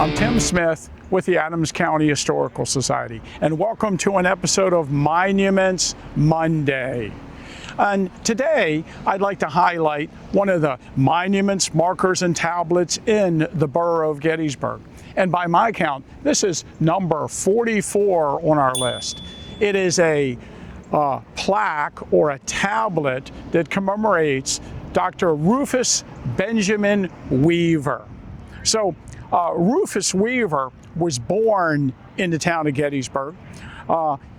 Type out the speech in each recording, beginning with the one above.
I'm Tim Smith with the Adams County Historical Society, and welcome to an episode of Monuments Monday. And today, I'd like to highlight one of the monuments, markers, and tablets in the borough of Gettysburg. And by my count, this is number 44 on our list. It is a plaque or a tablet that commemorates Dr. Rufus Benjamin Weaver. So Rufus Weaver was born in the town of Gettysburg.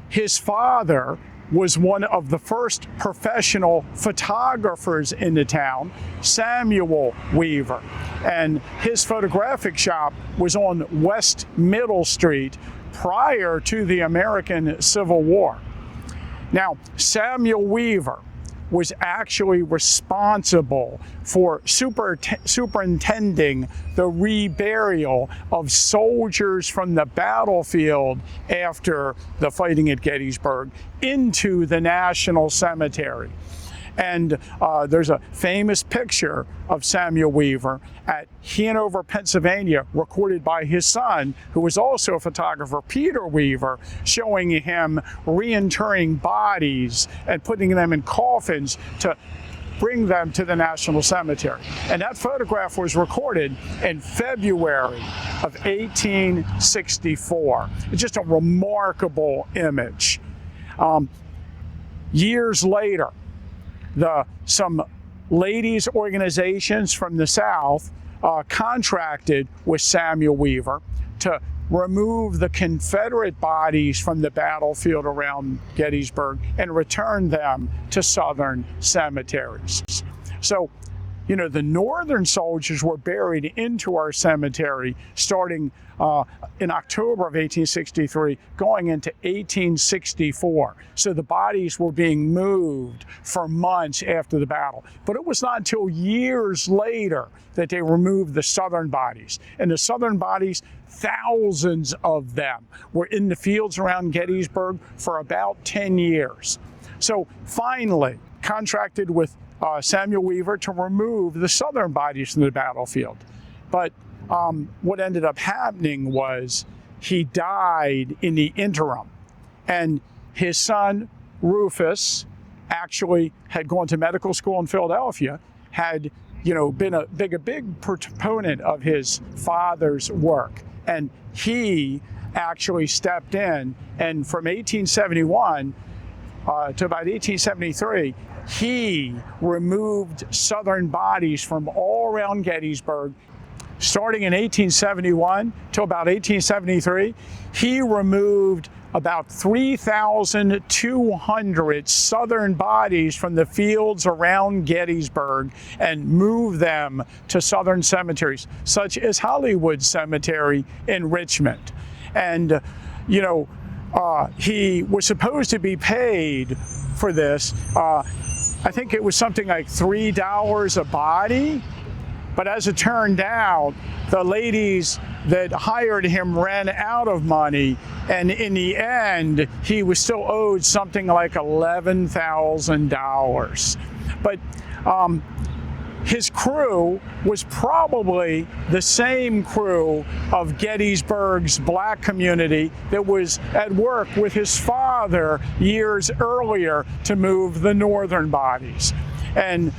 His father was one of the first professional photographers in the town, Samuel Weaver. And his photographic shop was on West Middle Street prior to the American Civil War. Now, Samuel Weaver was actually responsible for superintending the reburial of soldiers from the battlefield after the fighting at Gettysburg into the National Cemetery. And there's a famous picture of Samuel Weaver at Hanover, Pennsylvania, recorded by his son, who was also a photographer, Peter Weaver, showing him reinterring bodies and putting them in coffins to bring them to the National Cemetery. And that photograph was recorded in February of 1864. It's just a remarkable image. Years later, some ladies' organizations from the South contracted with Samuel Weaver to remove the Confederate bodies from the battlefield around Gettysburg and return them to Southern cemeteries. So, the Northern soldiers were buried into our cemetery starting in October of 1863, going into 1864. So the bodies were being moved for months after the battle. But it was not until years later that they removed the Southern bodies. And the Southern bodies, thousands of them, were in the fields around Gettysburg for about 10 years. So finally, contracted with Samuel Weaver to remove the Southern bodies from the battlefield. But what ended up happening was he died in the interim. And his son, Rufus, actually had gone to medical school in Philadelphia, had been a big proponent of his father's work. And he actually stepped in, and from 1871 to about 1873, he removed Southern bodies from all around Gettysburg. Starting in 1871 till about 1873, he removed about 3,200 Southern bodies from the fields around Gettysburg and moved them to Southern cemeteries, such as Hollywood Cemetery in Richmond. And, he was supposed to be paid for this. I think it was something like $3 a body. But as it turned out, the ladies that hired him ran out of money, and in the end, he was still owed something like $11,000. But his crew was probably the same crew of Gettysburg's black community that was at work with his father years earlier to move the Northern bodies. And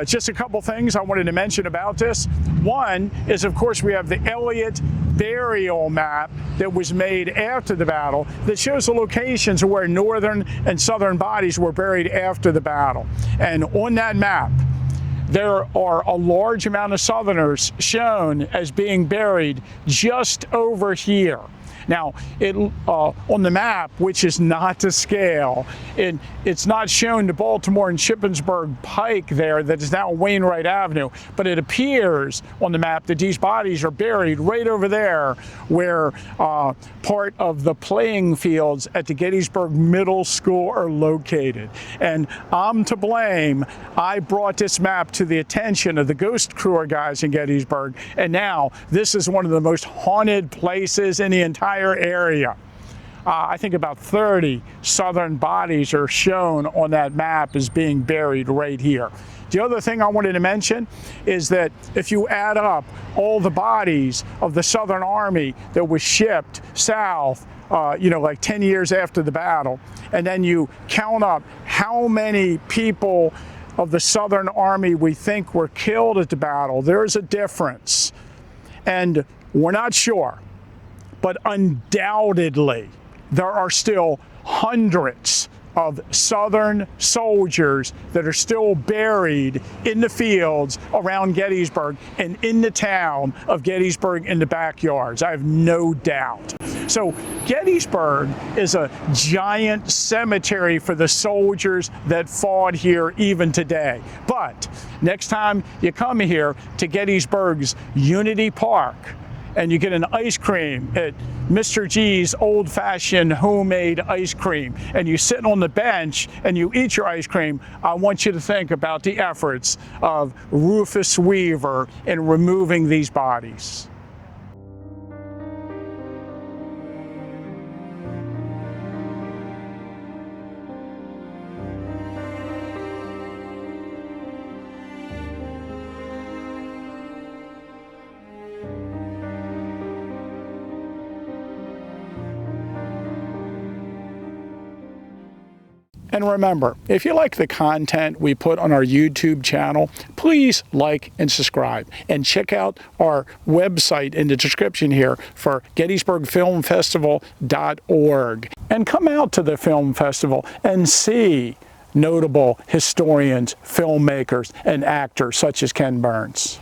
just a couple things I wanted to mention about this. One is, of course, we have the Elliott burial map that was made after the battle that shows the locations of where Northern and Southern bodies were buried after the battle. And on that map, there are a large amount of Southerners shown as being buried just over here. Now, on the map, which is not to scale, it's not shown the Baltimore and Shippensburg Pike there that is now Wainwright Avenue, but it appears on the map that these bodies are buried right over there where part of the playing fields at the Gettysburg Middle School are located. And I'm to blame. I brought this map to the attention of the ghost crew guys in Gettysburg, and now this is one of the most haunted places in the entire area. I think about 30 Southern bodies are shown on that map as being buried right here. The other thing I wanted to mention is that if you add up all the bodies of the Southern Army that was shipped south, like 10 years after the battle, and then you count up how many people of the Southern Army we think were killed at the battle, there's a difference. And we're not sure, but undoubtedly there are still hundreds of Southern soldiers that are still buried in the fields around Gettysburg and in the town of Gettysburg in the backyards. I have no doubt. So Gettysburg is a giant cemetery for the soldiers that fought here even today. But next time you come here to Gettysburg's Unity Park, and you get an ice cream at Mr. G's old-fashioned homemade ice cream, and you sit on the bench and you eat your ice cream, I want you to think about the efforts of Rufus Weaver in removing these bodies. And remember, if you like the content we put on our YouTube channel, please like and subscribe. And check out our website in the description here for GettysburgFilmFestival.org. And come out to the film festival and see notable historians, filmmakers, and actors such as Ken Burns.